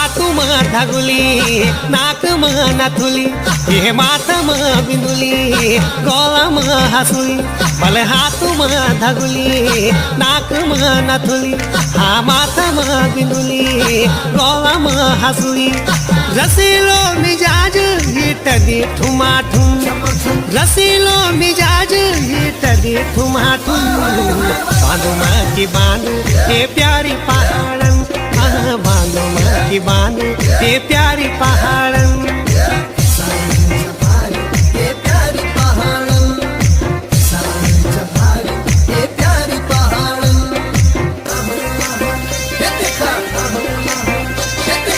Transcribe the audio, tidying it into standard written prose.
हातुम धगुली नाकम नथुली हे माथम बिंदुली गोलम हसुली भले हातुम धगुली नाकम नथुली हा माथम बिंदुली गोलम हसुली रसीलो मिजाज गीत दी ठुमा ठुम रसीलो मिजाज गीत दी ठुमा ठुम बांधो माँ की बांधो ये प्यारी पहाड़न बांधो माँ की बांधो ये प्यारी पहाड़न